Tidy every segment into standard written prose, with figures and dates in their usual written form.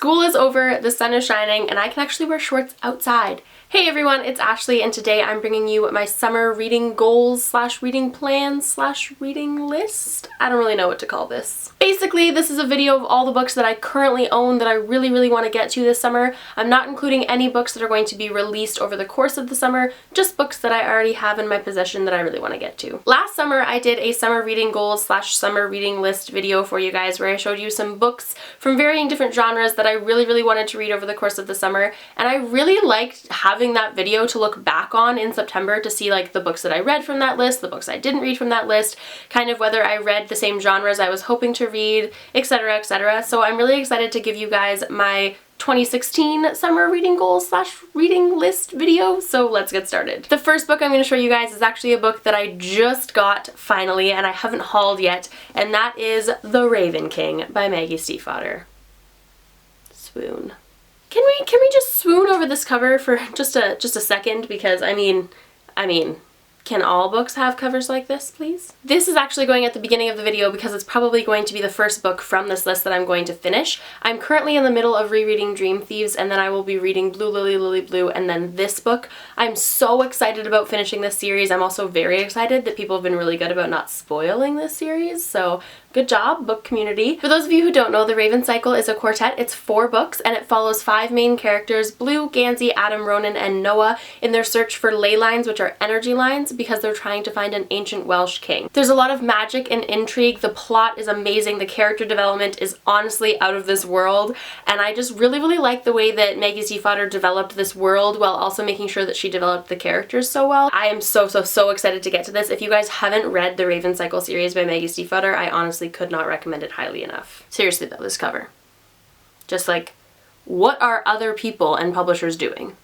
School is over, the sun is shining, and I can actually wear shorts outside. Hey everyone, it's Ashley, and today I'm bringing you my summer reading goals slash reading plans slash reading list. I don't really know what to call this. Basically, this is a video of all the books that I currently own that I really want to get to this summer. I'm not including any books that are going to be released over the course of the summer, just books that I already have in my possession that I really want to get to. Last summer, I did a summer reading goals slash summer reading list video for you guys where I showed you some books from varying different genres that I really wanted to read over the course of the summer, and I really liked having that video to look back on in September to see like the books that I read from that list, the books I didn't read from that list, kind of whether I read the same genres I was hoping to read, etc, etc. So I'm really excited to give you guys my 2016 summer reading goals slash reading list video, so let's get started. The first book I'm going to show you guys is actually a book that I just got finally and I haven't hauled yet, and that is The Raven King by Maggie Stiefvater. Swoon. Can we just swoon over this cover for just a second, because I mean, can all books have covers like this, please? This is actually going at the beginning of the video because it's probably going to be the first book from this list that I'm going to finish. I'm currently in the middle of rereading Dream Thieves, and then I will be reading Blue Lily, Lily Blue, and then this book. I'm so excited about finishing this series. I'm also very excited that people have been really good about not spoiling this series, so good job, book community. For those of you who don't know, The Raven Cycle is a quartet. It's 4 books, and it follows 5 main characters, Blue, Gansey, Adam, Ronan, and Noah, in their search for ley lines, which are energy lines, because they're trying to find an ancient Welsh king. There's a lot of magic and intrigue. The plot is amazing. The character development is honestly out of this world, and I just really like the way that Maggie Stiefvater developed this world while also making sure that she developed the characters so well. I am so excited to get to this. If you guys haven't read the Raven Cycle series by Maggie Stiefvater, I honestly could not recommend it highly enough. Seriously though, this cover. Just like, what are other people and publishers doing?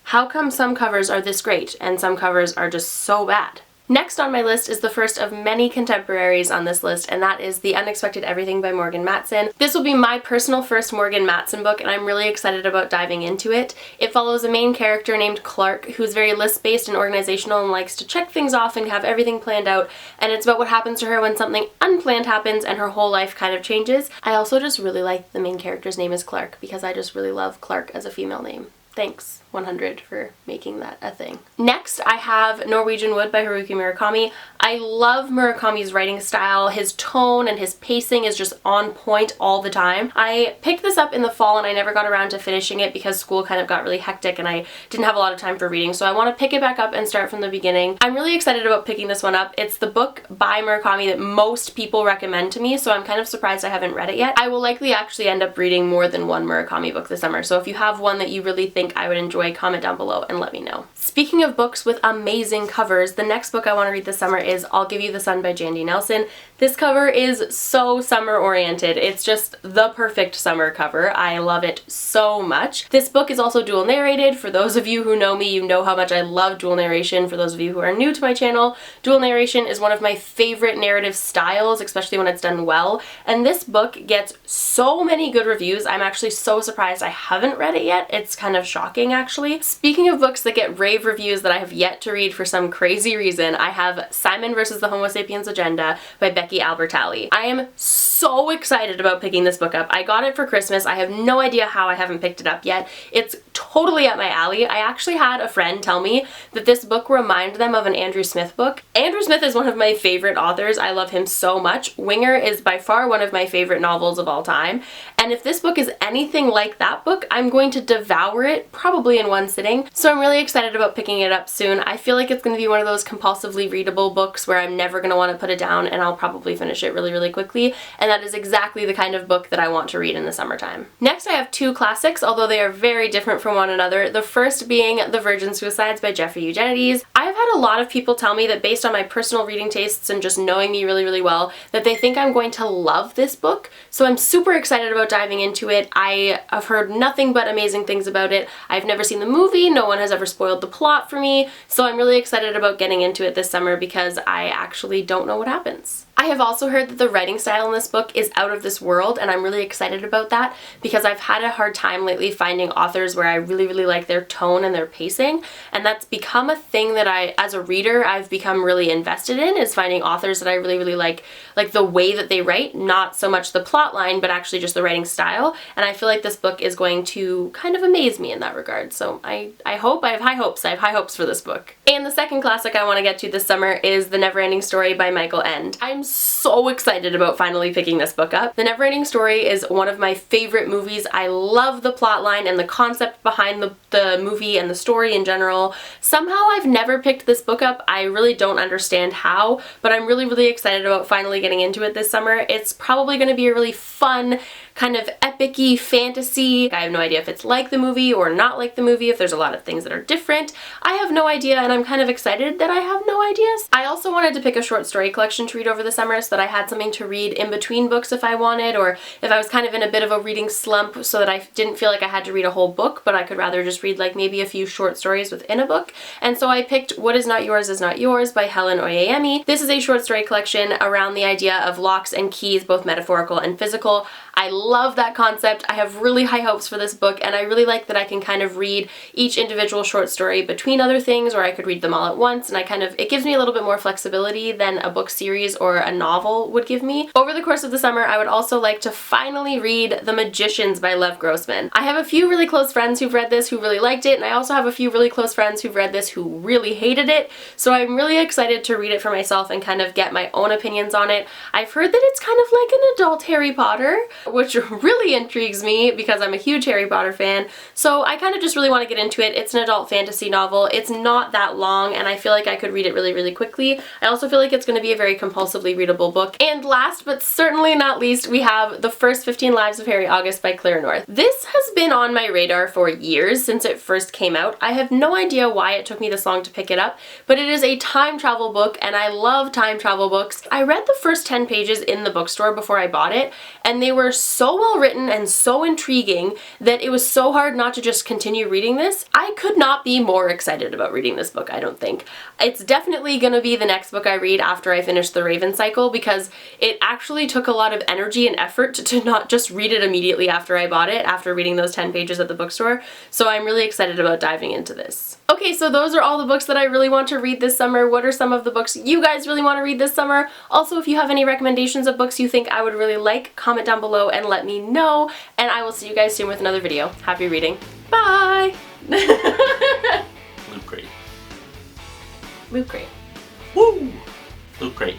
How come some covers are this great and some covers are just so bad? Next on my list is the first of many contemporaries on this list, and that is The Unexpected Everything by Morgan Matson. This will be my personal first Morgan Matson book, and I'm really excited about diving into it. It follows a main character named Clark, who's very list-based and organizational and likes to check things off and have everything planned out, and it's about what happens to her when something unplanned happens and her whole life kind of changes. I also just really like the main character's name is Clark because I just really love Clark as a female name. Thanks, 100, for making that a thing. Next, I have Norwegian Wood by Haruki Murakami. I love Murakami's writing style. His tone and his pacing is just on point all the time. I picked this up in the fall and I never got around to finishing it because school kind of got really hectic and I didn't have a lot of time for reading, so I want to pick it back up and start from the beginning. I'm really excited about picking this one up. It's the book by Murakami that most people recommend to me, so I'm kind of surprised I haven't read it yet. I will likely actually end up reading more than one Murakami book this summer, so if you have one that you really think I would enjoy, comment down below and let me know. Speaking of books with amazing covers, the next book I want to read this summer is I'll Give You the Sun by Jandy Nelson. This cover is so summer oriented. It's just the perfect summer cover. I love it so much. This book is also dual narrated. For those of you who know me, you know how much I love dual narration. For those of you who are new to my channel, dual narration is one of my favorite narrative styles, especially when it's done well, and this book gets so many good reviews. I'm actually so surprised I haven't read it yet. It's kind of shocking actually. Speaking of books that get rave reviews that I have yet to read for some crazy reason, I have Simon vs. the Homo Sapiens Agenda by Becky Albertalli. I am so excited about picking this book up. I got it for Christmas. I have no idea how I haven't picked it up yet. It's totally up my alley. I actually had a friend tell me that this book reminded them of an Andrew Smith book. Andrew Smith is one of my favorite authors. I love him so much. Winger is by far one of my favorite novels of all time, and if this book is anything like that book, I'm going to devour it probably in one sitting. So I'm really excited about picking it up soon. I feel like it's going to be one of those compulsively readable books where I'm never going to want to put it down and I'll probably finish it really quickly, and that is exactly the kind of book that I want to read in the summertime. Next, I have 2 classics, although they are very different from one another. The first being The Virgin Suicides by Jeffrey Eugenides. I've had a lot of people tell me that based on my personal reading tastes and just knowing me really well, that they think I'm going to love this book, so I'm super excited about diving into it. I have heard nothing but amazing things about it. I've never seen the movie, no one has ever spoiled the plot for me, so I'm really excited about getting into it this summer because I actually don't know what happens. I have also heard that the writing style in this book is out of this world, and I'm really excited about that because I've had a hard time lately finding authors where I really like their tone and their pacing, and that's become a thing that as a reader, I've become really invested in, is finding authors that I really like the way that they write, not so much the plot line, but actually just the writing style, and I feel like this book is going to kind of amaze me in that regard, so I hope, I have high hopes for this book. And the second classic I want to get to this summer is The Neverending Story by Michael Ende. I'm so excited about finally picking this book up. The Neverending Story is one of my favorite movies. I love the plot line and the concept behind the movie and the story in general. Somehow I've never picked this book up. I really don't understand how, but I'm really excited about finally getting into it this summer. It's probably going to be a really fun, kind of epic-y fantasy. I have no idea if it's like the movie or not like the movie, if there's a lot of things that are different. I have no idea, and I'm kind of excited that I have no ideas. I also wanted to pick a short story collection to read over the summer so that I had something to read in between books if I wanted, or if I was kind of in a bit of a reading slump, so that I didn't feel like I had to read a whole book, but I could rather just read like maybe a few short stories within a book. And so I picked What Is Not Yours Is Not Yours by Helen Oyeyemi. This is a short story collection around the idea of locks and keys, both metaphorical and physical. I love that concept. I have really high hopes for this book, and I really like that I can kind of read each individual short story between other things, or I could read them all at once, and it gives me a little bit more flexibility than a book series or a novel would give me. Over the course of the summer, I would also like to finally read The Magicians by Lev Grossman. I have a few really close friends who've read this who really liked it, and I also have a few really close friends who've read this who really hated it, so I'm really excited to read it for myself and kind of get my own opinions on it. I've heard that it's kind of like an adult Harry Potter, which really intrigues me because I'm a huge Harry Potter fan, so I kind of just really want to get into it. It's an adult fantasy novel. It's not that long, and I feel like I could read it really quickly. I also feel like it's going to be a very compulsively readable book. And last but certainly not least, we have The First 15 Lives of Harry August by Claire North. This has been on my radar for years since it first came out. I have no idea why it took me this long to pick it up, but it is a time travel book, and I love time travel books. I read the first 10 pages in the bookstore before I bought it, and they were so well written and so intriguing that it was so hard not to just continue reading this. I could not be more excited about reading this book, I don't think. It's definitely going to be the next book I read after I finish The Raven Cycle, because it actually took a lot of energy and effort to not just read it immediately after I bought it, after reading those 10 pages at the bookstore, so I'm really excited about diving into this. Okay, so those are all the books that I really want to read this summer. What are some of the books you guys really want to read this summer? Also, if you have any recommendations of books you think I would really like, comment down below and let me know, and I will see you guys soon with another video. Happy reading. Bye! Loot crate. Loot crate. Woo! Loot crate.